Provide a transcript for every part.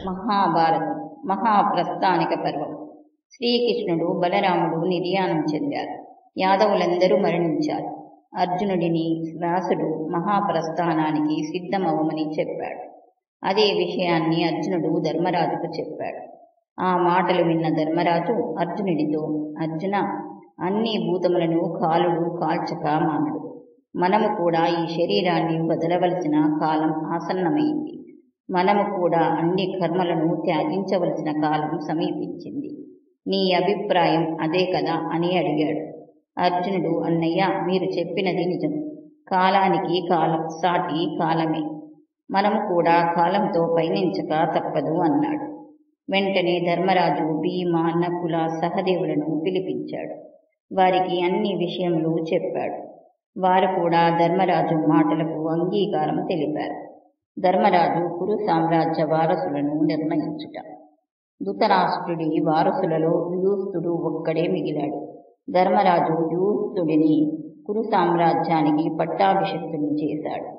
మహాభారతం మహాప్రస్థానిక పర్వం. శ్రీకృష్ణుడు బలరాముడు నిర్యాణం చెందారు. యాదవులందరూ మరణించారు. అర్జునుడిని వ్యాసుడు మహాప్రస్థానానికి సిద్ధమవ్వమని చెప్పాడు. అదే విషయాన్ని అర్జునుడు ధర్మరాజుకు చెప్పాడు. ఆ మాటలు విన్న ధర్మరాజు అర్జునుడితో, అర్జున, అన్ని భూతములను కాలుడు కాల్చక మానడు. మనము కూడా ఈ శరీరాన్ని వదలవలసిన కాలం ఆసన్నమైంది. మనము కూడా అన్ని కర్మలను త్యాగించవలసిన కాలం సమీపించింది. నీ అభిప్రాయం అదే కదా అని అడిగాడు. అర్జునుడు, అన్నయ్య, మీరు చెప్పినది నిజం. కాలానికి కాలం సాటి కాలమే. మనము కూడా కాలంతో పయనించక తప్పదు అన్నాడు. వెంటనే ధర్మరాజు భీమ, నకుల, సహదేవులను పిలిపించాడు. వారికి అన్ని విషయములు చెప్పాడు. వారు కూడా ధర్మరాజు మాటలకు అంగీకారం తెలిపారు. ధర్మరాజు కురు సామ్రాజ్య వారసులను నిర్ణయించుట. ధృతరాష్ట్రుడి వారసులలో వ్యూస్తుడు ఒక్కడే మిగిలాడు. ధర్మరాజు వ్యూస్తుడిని కురు సామ్రాజ్యానికి పట్టాభిషిక్తుని చేశాడు.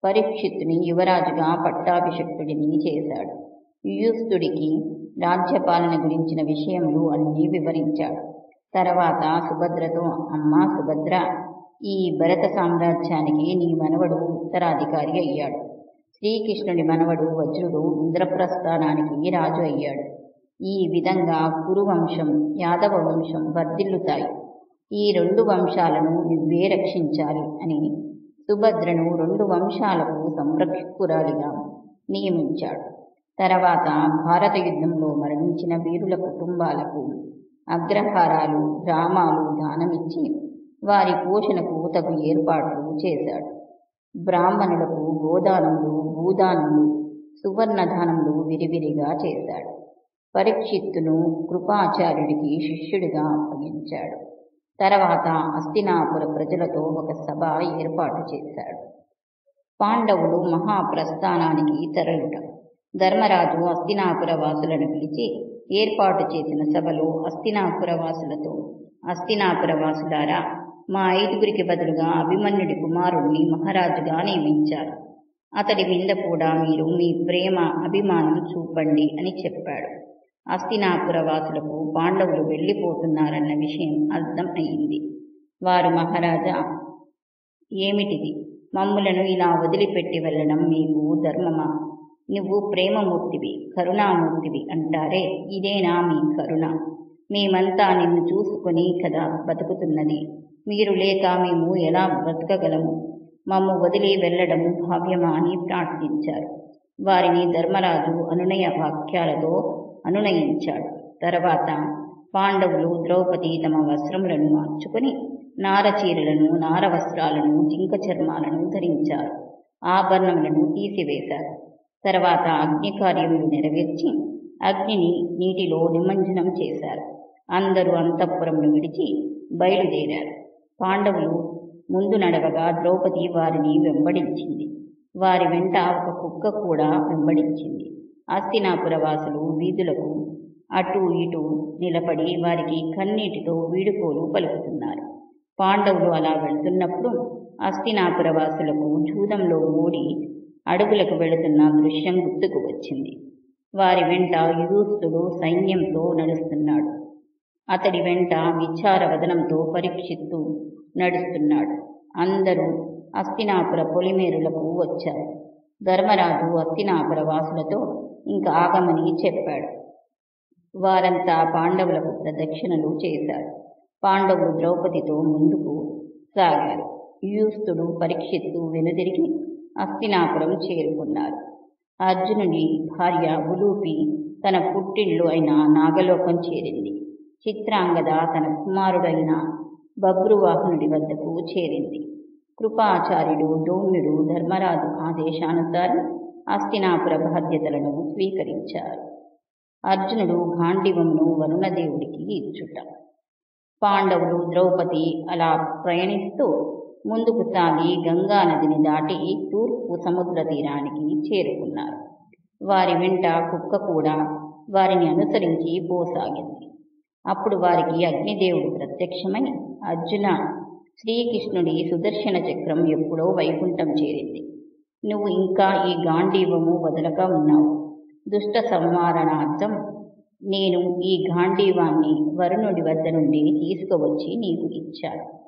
పరీక్షిత్తుని యువరాజుగా పట్టాభిషిక్తుడిని చేశాడు. వ్యూస్తుడికి రాజ్యపాలన గురించిన విషయములు అన్నీ వివరించాడు. తర్వాత సుభద్రతో, అమ్మా సుభద్ర, ఈ భరత సామ్రాజ్యానికి నీ మనవడు ఉత్తరాధికారి అయ్యాడు. శ్రీకృష్ణుడి మనవడు వజ్రుడు ఇంద్రప్రస్థానానికి రాజు అయ్యాడు. ఈ విధంగా కురువంశం, యాదవ వంశం వర్ధిల్లుతాయి. ఈ 2 వంశాలను నువ్వే రక్షించాలి అని సుభద్రను 2 వంశాలకు సంరక్షకురాలిగా నియమించాడు. తర్వాత భారత యుద్ధంలో మరణించిన వీరుల కుటుంబాలకు అగ్రహారాలు, గ్రామాలు దానమిచ్చి వారి పోషణకు తగు ఏర్పాట్లు చేశాడు. బ్రాహ్మణులకు గోదానములు, భూదానములు, సువర్ణదానములు విరివిరిగా చేశాడు. పరీక్షిత్తును కృపాచార్యుడికి శిష్యుడిగా అప్పగించాడు. తర్వాత హస్తినాపుర ప్రజలతో ఒక సభ ఏర్పాటు చేశాడు. పాండవులు మహాప్రస్థానానికి తరలుట. ధర్మరాజు హస్తినాపుర వాసులను పిలిచి ఏర్పాటు చేసిన సభలో హస్తినాపుర వాసులతో, హస్తినాపుర వాసులారా, మా 5గురికి బదులుగా అభిమన్యుడి కుమారుణ్ణి మహారాజుగా నియమించారు. అతడి మీద కూడా మీరు మీ ప్రేమ, అభిమానం చూపండి అని చెప్పాడు. హస్తినాపుర వాసులకు పాండవులు వెళ్ళిపోతున్నారన్న విషయం అర్థం అయింది. వారు, మహారాజా, ఏమిటిది? మమ్ములను ఇలా వదిలిపెట్టి వెళ్ళడం మీకు ధర్మమా? నువ్వు ప్రేమమూర్తివి, కరుణామూర్తివి అంటారే, ఇదేనా మీ కరుణ? మేమంతా నిన్ను చూసుకొని కదా బతుకుతున్నది. మీరు లేక మేము ఎలా బ్రతకగలము? మమ్ము వదిలి వెళ్ళడం భావ్యమా అని ప్రార్థించారు. వారిని ధర్మరాజు అనునయ వాక్యాలతో అనునయించాడు. తర్వాత పాండవులు ద్రౌపది తమ వస్త్రములను మార్చుకొని నారచీరలను, నారవస్త్రాలను, జింక చర్మాలను ధరించారు. ఆభరణములను తీసివేశారు. తర్వాత అగ్ని కార్యములు నెరవేర్చి అగ్నిని నీటిలో నిమజ్జనం చేశారు. అందరూ అంతఃపురమును విడిచి బయలుదేరారు. పాండవులు ముందు నడవగా ద్రౌపది వారిని వెంబడించింది. వారి వెంట ఒక కుక్క కూడా వెంబడించింది. హస్తినాపుర వాసులు వీధులకు అటూ ఇటూ నిలబడి వారికి కన్నీటితో వీడుకోలు పలుకుతున్నారు. పాండవులు అలా వెళ్తున్నప్పుడు హస్తినాపుర వాసులకు జూదంలో ఓడి అడవులకు వెళుతున్న దృశ్యం గుర్తుకు వచ్చింది. వారి వెంట యుయుస్తుడు సైన్యంతో నడుస్తున్నాడు. అతడి వెంట విచారవదనంతో పరీక్షిత్తు నడుస్తున్నాడు. అందరూ హస్తినాపుర పొలిమేరులకు వచ్చారు. ధర్మరాజు హస్తినాపుర వాసులతో ఇంకా ఆగమని చెప్పాడు. వారంతా పాండవులకు ప్రదక్షిణలు చేశారు. పాండవులు ద్రౌపదితో ముందుకు సాగారు. యుయుస్తుడు, పరీక్షిత్తు వెనుదిరిగి హస్తినాపురం చేరుకున్నారు. అర్జునుడి భార్య ఉలూపి తన పుట్టిల్లు అయిన నాగలోకం చేరింది. చిత్రాంగద తన కుమారుడైన బభ్రువాహనుడి వద్దకు చేరింది. కృపాచార్యుడు, దౌమ్యుడు ధర్మరాజు ఆదేశానుసారం హస్తినాపుర బాధ్యతలను స్వీకరించారు. అర్జునుడు గాంధీవమును వరుణదేవుడికి ఇచ్చుట. పాండవులు, ద్రౌపది అలా ప్రయాణిస్తూ ముందుకు సాగి గంగానదిని దాటి తూర్పు సముద్ర తీరానికి చేరుకున్నారు. వారి వెంట కుక్క కూడా వారిని అనుసరించి పోసాగింది. అప్పుడు వారికి అగ్నిదేవుడు ప్రత్యక్షమై, అర్జున, శ్రీకృష్ణుడి సుదర్శన చక్రం ఎప్పుడో వైకుంఠం చేరింది. నువ్వు ఇంకా ఈ గాంధీవము వదలక ఉన్నావు. దుష్ట సంవారణార్థం నేను ఈ గాంధీవాన్ని వరుణుడి వద్ద నుండి తీసుకువచ్చి నీకు ఇచ్చాను.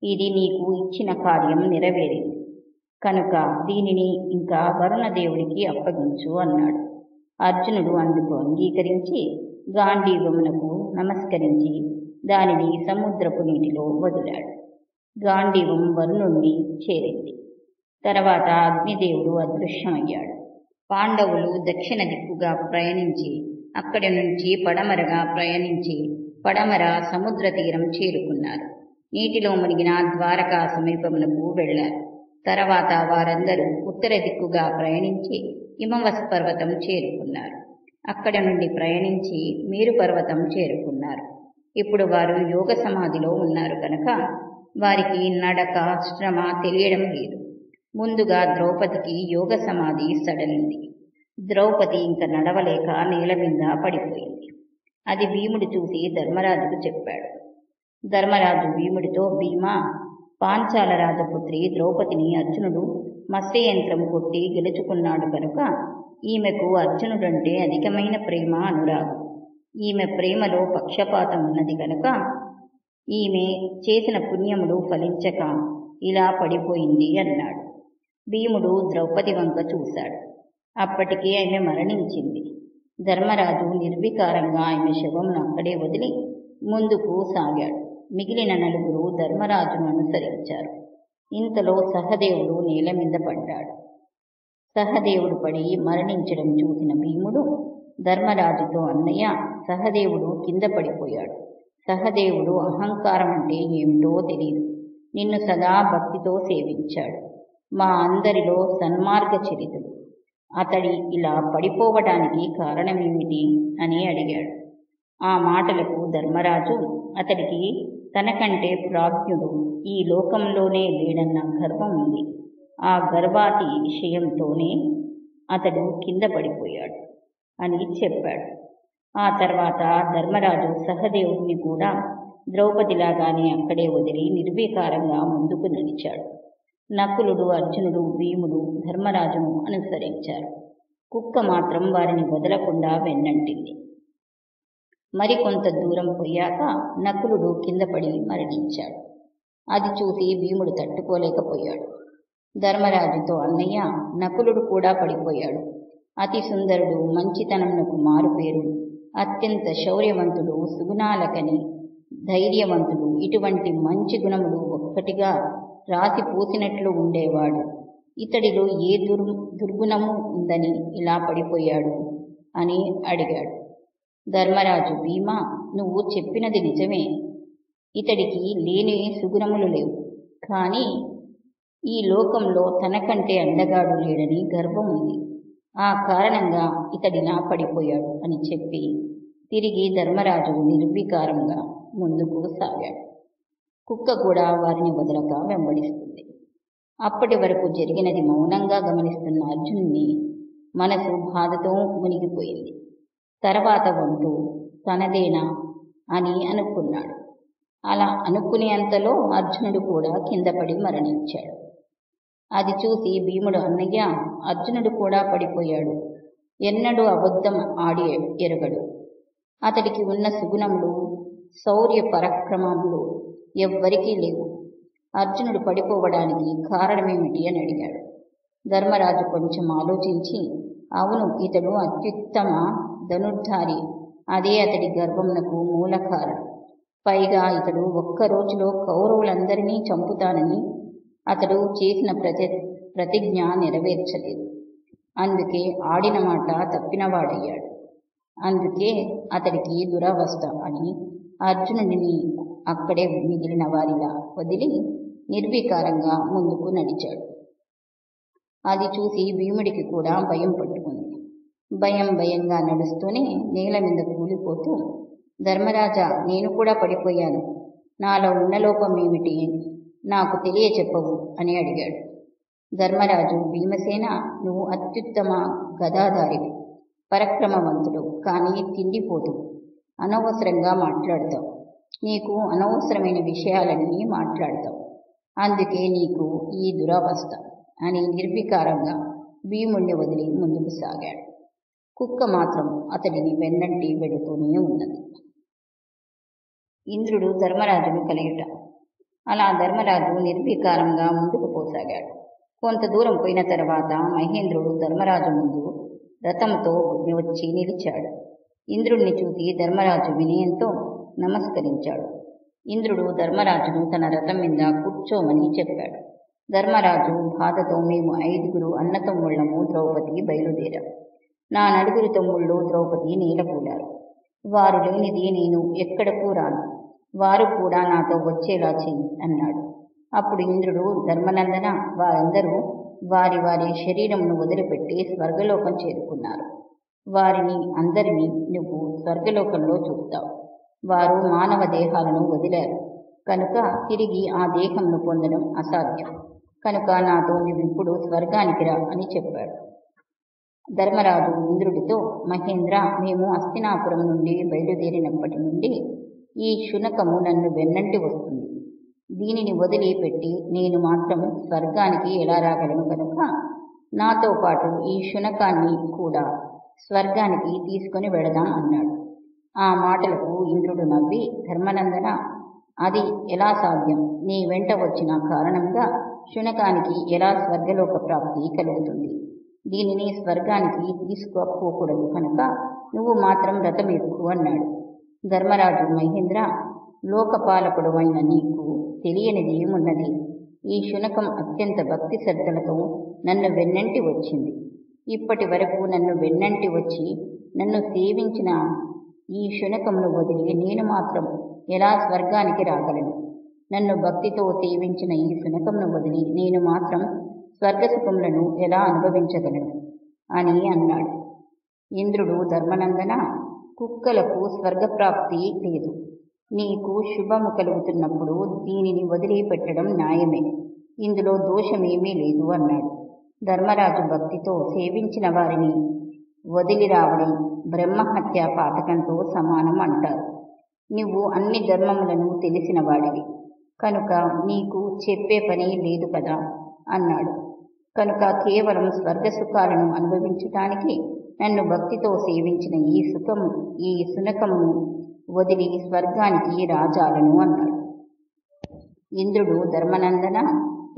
ఇది నీకు ఇచ్చిన కార్యం నెరవేరింది కనుక దీనిని ఇంకా వరుణదేవుడికి అప్పగించు అన్నాడు. అర్జునుడు అందుకు అంగీకరించి గాంధీవమునకు నమస్కరించి దానిని సముద్రపు నీటిలో వదిలాడు. గాంధీవం వరుణుణ్ణి చేరింది. తర్వాత అగ్నిదేవుడు అదృశ్యమయ్యాడు. పాండవులు దక్షిణ దిక్కుగా ప్రయాణించి అక్కడి నుంచి పడమరగా ప్రయాణించి పడమర సముద్ర తీరం చేరుకున్నారు. నీటిలో మునిగిన ద్వారకా సమీపమునకు వెళ్లారు. తర్వాత వారందరూ ఉత్తర దిక్కుగా ప్రయాణించి హిమవస్ పర్వతం చేరుకున్నారు. అక్కడి నుండి ప్రయాణించి మేరు పర్వతం చేరుకున్నారు. ఇప్పుడు వారు యోగ సమాధిలో ఉన్నారు కనుక వారికి నడక శ్రమ తెలియడం లేదు. ముందుగా ద్రౌపదికి యోగ సమాధి సడలింది. ద్రౌపది ఇంక నడవలేక నేల మీద పడిపోయింది. అది భీముడు చూసి ధర్మరాజుకు చెప్పాడు. ధర్మరాజు భీముడితో, భీమా, పాంచాల రాజపుత్రి ద్రౌపదిని అర్జునుడు మత్స్యయంత్రం కొట్టి గెలుచుకున్నాడు కనుక ఈమెకు అర్జునుడంటే అధికమైన ప్రేమ, అనురాగం. ఈమె ప్రేమలో పక్షపాతం ఉన్నది కనుక ఈమె చేసిన పుణ్యములు ఫలించక ఇలా పడిపోయింది అన్నాడు. భీముడు ద్రౌపది వంక చూశాడు. అప్పటికే ఆమె మరణించింది. ధర్మరాజు నిర్వికారంగా ఆమె శవమును అక్కడే వదిలి ముందుకు సాగాడు. మిగిలిన నలుగురు ధర్మరాజును అనుసరించారు. ఇంతలో సహదేవుడు నేల మీద పడ్డాడు. సహదేవుడు పడి మరణించడం చూసిన భీముడు ధర్మరాజుతో, అన్నయ్య, సహదేవుడు కింద పడిపోయాడు. సహదేవుడు అహంకారం అంటే ఏమిటో తెలియదు. నిన్ను సదా భక్తితో సేవించాడు. మా అందరిలో సన్మార్గ చరితుడు. అతడి ఇలా పడిపోవడానికి కారణమేమిటి అని అడిగాడు. ఆ మాటలకు ధర్మరాజు, అతడికి తనకంటే ప్రాజ్ఞుడు ఈ లోకంలోనే లేడన్న గర్వం ఉంది. ఆ గర్వాతి విషయంతోనే అతడు కింద పడిపోయాడు అని చెప్పాడు. ఆ తర్వాత ధర్మరాజు సహదేవుడిని కూడా ద్రౌపదిలాగానే అక్కడే వదిలి నిర్వికారంగా ముందుకు నడిచాడు. నకులుడు, అర్జునుడు, భీముడు ధర్మరాజును అనుసరించారు. కుక్క మాత్రం వారిని వదలకుండా వెన్నంటింది. మరికొంత దూరం పోయాక నకులుడు కింద పడి మరణించాడు. అది చూసి భీముడు తట్టుకోలేకపోయాడు. ధర్మరాజుతో, అన్నయ్య, నకులుడు కూడా పడిపోయాడు. అతి సుందరుడు, మంచితనమునకు మారుపేరు, అత్యంత శౌర్యవంతుడు, సుగుణాలకని, ధైర్యవంతుడు, ఇటువంటి మంచి గుణములు ఒక్కటిగా రాసి పూసినట్లు ఉండేవాడు. ఇతడిలో ఏ దుర్గుణము ఉందని ఇలా పడిపోయాడు అని అడిగాడు. ధర్మరాజు, భీమా, నువ్వు చెప్పినది నిజమే. ఇతడికి లేని సుగుణములు లేవు. కానీ ఈ లోకంలో తనకంటే అందగాడు లేడని గర్వం ఉంది. ఆ కారణంగా ఇతడిలా పడిపోయాడు అని చెప్పి తిరిగి ధర్మరాజు నిర్వికారంగా ముందుకు సాగాడు. కుక్క కూడా వారిని వదలక వెంబడిస్తుంది. అప్పటి వరకు జరిగినది మౌనంగా గమనిస్తున్న అర్జునుని మనసు బాధతో మునిగిపోయింది. తర్వాత వంతు తనదేనా అని అనుకున్నాడు. అలా అనుకునేంతలో అర్జునుడు కూడా కింద పడి మరణించాడు. అది చూసి భీముడు, అన్నయ్య, అర్జునుడు కూడా పడిపోయాడు. ఎన్నడూ అబద్ధం ఆడి ఎరగడు. అతడికి ఉన్న సుగుణములు, శౌర్య పరాక్రమములు ఎవ్వరికీ లేవు. అర్జునుడు పడిపోవడానికి కారణమేమిటి అని అడిగాడు. ధర్మరాజు కొంచెం ఆలోచించి, అవును, ఇతడు అత్యుత్తమ ధనుర్ధారి. అదే అతడి గర్వమునకు మూల కారణం. పైగా ఇతడు ఒక్క రోజులో కౌరవులందరినీ చంపుతానని అతడు చేసిన ప్రతిజ్ఞ నెరవేర్చలేదు. అందుకే ఆడిన మాట తప్పినవాడయ్యాడు. అందుకే అతడికి దురవస్థ అని అర్జునుడిని అక్కడే మిగిలిన వారిలా వదిలి నిర్వికారంగా ముందుకు నడిచాడు. అది చూసి భీముడికి కూడా భయం పట్టుకుంది. భయంగా నడుస్తూనే నేల మీద కూలిపోతూ, ధర్మరాజా, నేను కూడా పడిపోయాను. నాలో ఉన్న లోపం ఏమిటి? నాకు తెలియచెప్పవు అని అడిగాడు. ధర్మరాజు, భీమసేన, నువ్వు అత్యుత్తమ గదాధారివి, పరక్రమవంతుడు, కానీ తిండిపోతు, అనవసరంగా మాట్లాడతావు. నీకు అనవసరమైన విషయాలన్నీ మాట్లాడతావు. అందుకే నీకు ఈ దురవస్థ అని నిర్వికారంగా భీముణ్ణి వదిలి ముందుకు సాగాడు. కుక్క మాత్రం అతడిని వెన్నంటి వెడుతూనే ఉన్నది. ఇంద్రుడు ధర్మరాజును కలియుట. అలా ధర్మరాజు నిర్వికారంగా ముందుకు పోసాగాడు. కొంత దూరం పోయిన తర్వాత మహేంద్రుడు ధర్మరాజు ముందు రథంతో వచ్చి నిలిచాడు. ఇంద్రుడిని చూసి ధర్మరాజు వినయంతో నమస్కరించాడు. ఇంద్రుడు ధర్మరాజును తన రథం మీద కూర్చోమని చెప్పాడు. ధర్మరాజు బాధతో, మేము 5 అన్నతమ్ముళ్ళము ద్రౌపది బయలుదేరాం. నా 4 తమ్ముళ్ళు ద్రౌపది నేలకూలారు. వారు లేనిది నేను ఎక్కడకు రాను. వారు కూడా నాతో వచ్చేలా చెయ్యి అన్నాడు. అప్పుడు ఇంద్రుడు, ధర్మనందన, వారందరూ వారి వారి శరీరమును వదిలిపెట్టి స్వర్గలోకం చేరుకున్నారు. వారిని అందరినీ నువ్వు స్వర్గలోకంలో చూస్తావు. వారు మానవ దేహాలను వదిలారు కనుక తిరిగి ఆ దేహంను పొందడం అసాధ్యం. కనుక నాతో నువ్విప్పుడు స్వర్గానికి రా అని చెప్పాడు. ధర్మరాజు ఇంద్రుడితో, మహేంద్ర, మేము హస్తినాపురం నుండి బయలుదేరినప్పటి నుండి ఈ శునకము నన్ను వెన్నంటి వస్తుంది. దీనిని వదిలిపెట్టి నేను మాత్రం స్వర్గానికి ఎలా రాగలను? కనుక నాతో పాటు ఈ శునకాన్ని కూడా స్వర్గానికి తీసుకొని వెళదాం అన్నాడు. ఆ మాటలకు ఇంద్రుడు నవ్వి, ధర్మనందన, అది ఎలా సాధ్యం? నీ వెంట వచ్చిన కారణంగా శునకానికి ఎలా స్వర్గలోక ప్రాప్తి కలుగుతుంది? దీనిని స్వర్గానికి తీసుకుపోకూడదు కనుక నువ్వు మాత్రం రథం ఎక్కు అన్నాడు. ధర్మరాజు, మహేంద్ర, లోకపాలకుడు అయిన నీకు తెలియనిది ఏమున్నది? ఈ శునకం అత్యంత భక్తి శ్రద్ధలతో నన్ను వెన్నంటి వచ్చింది. ఇప్పటి వరకు నన్ను వెన్నంటి వచ్చి నన్ను సేవించిన ఈ శునకంను వదిలి నేను మాత్రం ఎలా స్వర్గానికి రాగలను? నన్ను భక్తితో సేవించిన ఈ శునకంను వదిలి నేను మాత్రం స్వర్గసుఖములను ఎలా అనుభవించగలను అని అన్నాడు. ఇంద్రుడు, ధర్మనందన, కుక్కలకు స్వర్గప్రాప్తి లేదు. నీకు శుభము కలుగుతున్నప్పుడు దీనిని వదిలిపెట్టడం న్యాయమే. ఇందులో దోషమేమీ లేదు అన్నాడు. ధర్మరాజు భక్తితో సేవించిన వారిని వదిలి రావడం బ్రహ్మహత్య పాతకంతో సమానం అంటారు. నువ్వు అన్ని ధర్మములను తెలిసిన వాడివి కనుక నీకు చెప్పే పని లేదు కదా అన్నాడు. కనుక కేవలం స్వర్గసుఖాలను అనుభవించటానికి నన్ను భక్తితో సేవించిన ఈ శునకము వదిలి స్వర్గానికి రాజాలను అన్నాడు. ఇంద్రుడు, ధర్మనందన,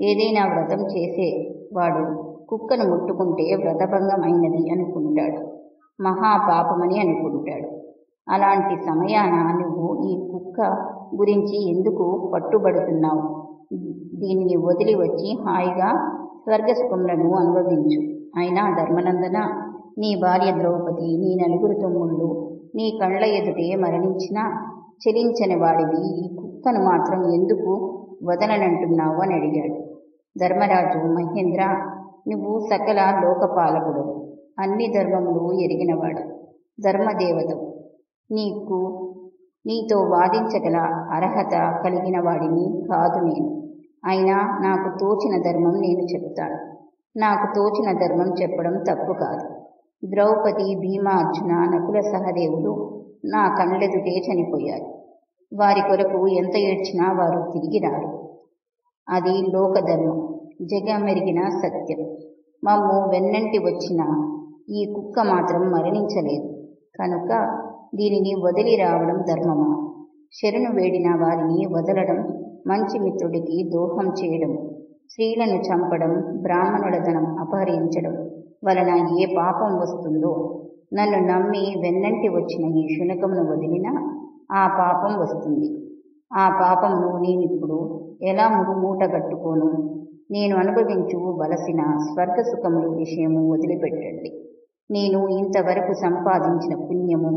ఏదైనా వ్రతం చేసేవాడు కుక్కను ముట్టుకుంటే వ్రతభంగం అయినది అనుకుంటాడు, మహాపాపమని అనుకుంటాడు. అలాంటి సమయాన నువ్వు ఈ కుక్క గురించి ఎందుకు పట్టుబడుతున్నావు? దీనిని వదిలి వచ్చి హాయిగా స్వర్గసుఖములను అనుభవించు. అయినా ధర్మనందన, నీ భార్య ద్రౌపది, నీ 4 తమ్ముళ్ళు నీ కళ్ళ ఎదుటే మరణించినా చెలించని వాడివి ఈ కుక్కను మాత్రం ఎందుకు వదలనంటున్నావు అని అడిగాడు. ధర్మరాజు, మహేంద్ర, నువ్వు సకల లోకపాలకుడు, అన్ని ధర్మములు ఎరిగినవాడు, ధర్మదేవతవు. నీతో వాదించగల అర్హత కలిగిన వాడిని కాదు నేను. అయినా నాకు తోచిన ధర్మం నేను చెప్తాను. నాకు తోచిన ధర్మం చెప్పడం తప్పు కాదు. ద్రౌపది, భీమ, అర్జున, నకుల, సహదేవులు నా కళ్ళెదుటే చనిపోయారు. వారి కొరకు ఎంత ఏడ్చినా వారు తిరిగి రారు. అది లోకధర్మం, జగమెరిగిన సత్యం. మమ్ము వెన్నంటి వచ్చిన ఈ కుక్క మాత్రం మరణించలేదు కనుక దీనిని వదిలి రావడం ధర్మమా? శరణు వేడిన వారిని వదలడం, మంచి మిత్రుడికి దోహం చేయడం, స్త్రీలను చంపడం, బ్రాహ్మణుల ధనం అపహరించడం వలన ఏ పాపం వస్తుందో నన్ను నమ్మి వెన్నంటి వచ్చిన ఈ శునకమును వదిలినా ఆ పాపం వస్తుంది. ఆ పాపమును నేనిప్పుడు ఎలా మూటగట్టుకోను? నేను అనుభవించవలసిన స్వర్గసుఖముల విషయము వదిలిపెట్టండి. నేను ఇంతవరకు సంపాదించిన పుణ్యము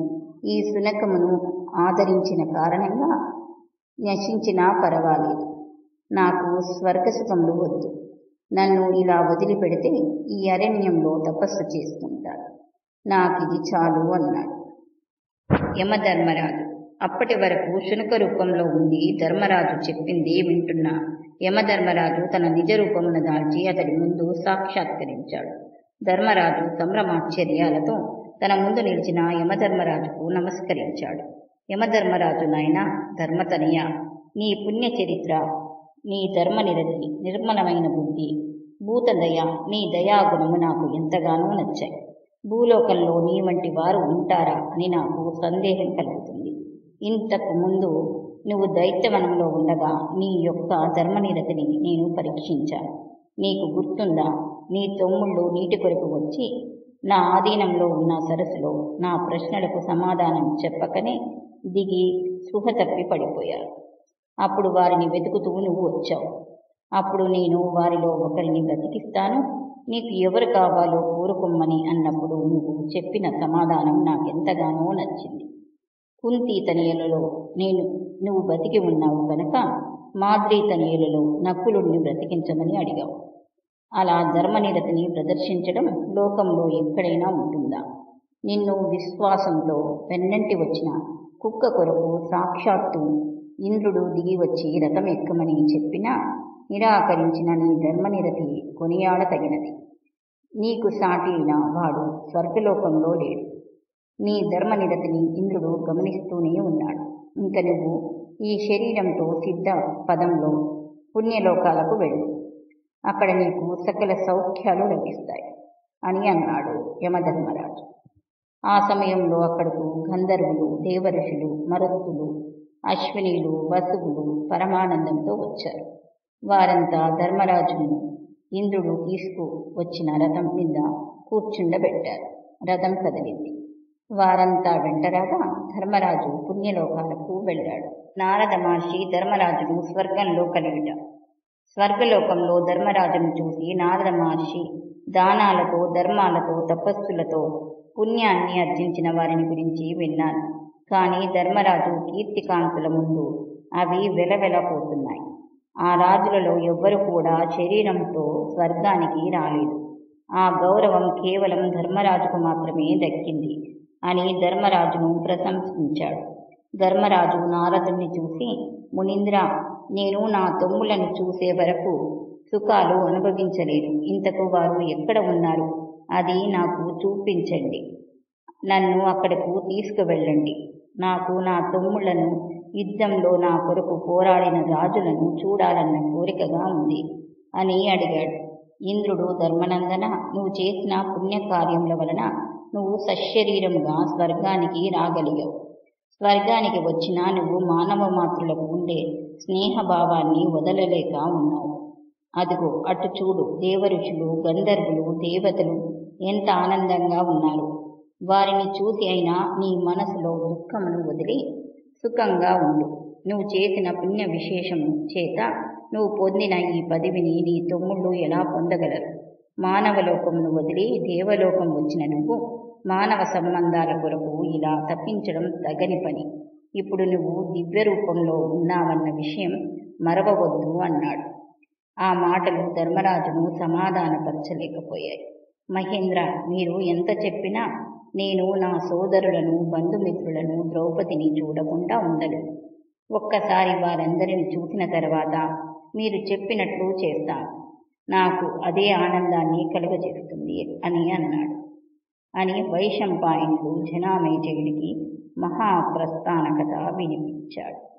ఈ శునకమును ఆదరించిన కారణంగా నశించినా పర్వాలేదు. నాకు స్వర్గసుఖములు వద్దు. నన్ను ఇలా వదిలిపెడితే ఈ అరణ్యంలో తపస్సు చేసుకుంటాను. నాకిది చాలు అన్నాడు. యమధర్మరాజు అప్పటి వరకు శునక రూపంలో ఉండి ధర్మరాజు చెప్పింది వింటున్న యమధర్మరాజు తన నిజ రూపమును దాల్చి అతడి ముందు సాక్షాత్కరించాడు. ధర్మరాజు సంభ్రమాశ్చర్యాలతో తన ముందు నిలిచిన యమధర్మరాజుకు నమస్కరించాడు. యమధర్మరాజు, నాయనా ధర్మతనయ, నీ పుణ్య చరిత్ర, నీ ధర్మనిరతి, నిర్మలమైన బుద్ధి, భూతదయ, నీ దయాగుణము నాకు ఎంతగానో నచ్చాయి. భూలోకంలో నీ వంటి వారు ఉంటారా అని నాకు సందేహం కలుగుతుంది. ఇంతకు ముందు నువ్వు దైత్యవనంలో ఉండగా నీ యొక్క ధర్మనిరతిని నేను పరీక్షించాను. నీకు గుర్తుందా? నీ తమ్ముళ్ళు నీటి కొరకు వచ్చి నా ఆధీనంలో ఉన్న సరస్సులో నా ప్రశ్నలకు సమాధానం చెప్పకనే దిగి స్పృహ తప్పి పడిపోయారు. అప్పుడు వారిని వెతుకుతూ నువ్వు వచ్చావు. అప్పుడు నేను వారిలో ఒకరిని బ్రతికిస్తాను, నీకు ఎవరు కావాలో కోరుకొమ్మని అన్నప్పుడు నువ్వు చెప్పిన సమాధానం నాకెంతగానో నచ్చింది. కుంతి తనయులలో నువ్వు బ్రతికి ఉన్నావు కనుక మాద్రి తనయులలో నకులుడిని బ్రతికించమని అడిగావు. అలా ధర్మనిరతిని ప్రదర్శించడం లోకంలో ఎక్కడైనా ఉంటుందా? నిన్ను విశ్వాసంతో వెన్నంటి వచ్చిన కుక్క కొరకు సాక్షాత్తు ఇంద్రుడు దిగి వచ్చి రథం ఎక్కమని చెప్పినా నిరాకరించిన నీ ధర్మనిరతి కొనియాడతగినది. నీకు సాటి అయిన వాడు స్వర్గలోకంలో లేడు. నీ ధర్మనిరతిని ఇంద్రుడు గమనిస్తూనే ఉన్నాడు. ఇంక నువ్వు ఈ శరీరంతో సిద్ధ పదంలో పుణ్యలోకాలకు వెళ్ళు. అక్కడ నీకు సకల సౌఖ్యాలు లభిస్తాయి అని అన్నాడు యమధర్మరాజు. ఆ సమయంలో అక్కడకు గంధర్వులు, దేవఋషులు, మరుత్తులు, అశ్వినీలు, వసువులు పరమానందంతో వచ్చారు. వారంతా ధర్మరాజును ఇంద్రుడు తీసుకు వచ్చిన రథం మీద కూర్చుండబెట్టారు. రథం కదిలింది. వారంతా వెంటరాగా ధర్మరాజు పుణ్యలోకాలకు వెళ్ళాడు. నారద మహర్షి ధర్మరాజును స్వర్గంలో కలిగిట. స్వర్గలోకంలో ధర్మరాజును చూసి నారద మహర్షి దానాలతో, ధర్మాలతో, తపస్సులతో పుణ్యాన్ని అర్జించిన వారిని గురించి విన్నాను. కానీ ధర్మరాజు కీర్తికాంతుల ముందు అవి వెలవెలపోతున్నాయి. ఆ రాజులలో ఎవ్వరు కూడా శరీరంతో స్వర్గానికి రాలేదు. ఆ గౌరవం కేవలం ధర్మరాజుకు మాత్రమే దక్కింది అని ధర్మరాజును ప్రశంసించాడు. ధర్మరాజు నారదుణ్ణి చూసి, మునీంద్ర, నేను నా తమ్ములను చూసే వరకు సుఖాలు అనుభవించలేదు. ఇంతకు వారు ఎక్కడ ఉన్నారు? అది నాకు చూపించండి. నన్ను అక్కడకు తీసుకువెళ్ళండి. నాకు నా తమ్ముళ్లను, యుద్ధంలో నా కొరకు పోరాడిన రాజులను చూడాలన్న కోరికగా ఉంది అని అడిగాడు. ఇంద్రుడు, ధర్మనందన, నువ్వు చేసిన పుణ్యకార్యముల వలన నువ్వు సశరీరముగా స్వర్గానికి రాగలిగావు. స్వర్గానికి వచ్చినా నువ్వు మానవ మాతృలకు ఉండే స్నేహభావాన్ని వదలలేక ఉన్నావు. అదిగో అటు చూడు, దేవఋషులు, గంధర్వులు, దేవతలు ఎంత ఆనందంగా ఉన్నారు. వారిని చూసి అయినా నీ మనసులో దుఃఖమును వదిలి సుఖంగా ఉండు. నువ్వు చేసిన పుణ్య విశేషం చేత నువ్వు పొందిన ఈ పదవిని నీ తమ్ముళ్ళు ఎలా పొందగలరు? మానవలోకమును వదిలి దేవలోకం వచ్చిన నువ్వు మానవ సంబంధాల కొరకు ఇలా తప్పించడం తగని పని. ఇప్పుడు నువ్వు దివ్య రూపంలో ఉన్నావన్న విషయం మరవవద్దు అన్నాడు. ఆ మాటలు ధర్మరాజును సమాధానపరచలేకపోయాయి. మహేంద్ర, మీరు ఎంత చెప్పినా నేను నా సోదరులను, బంధుమిత్రులను, ద్రౌపదిని చూడకుండా ఉండలేదు. ఒక్కసారి వారందరిని చూసిన తర్వాత మీరు చెప్పినట్లు చేస్తాను. నాకు అదే ఆనందాన్ని కలుగజేస్తుంది అని అన్నాడు. అని వైశంపాయనుడు జనామేజయుడికి మహాప్రస్థాన కథ వినిపించాడు.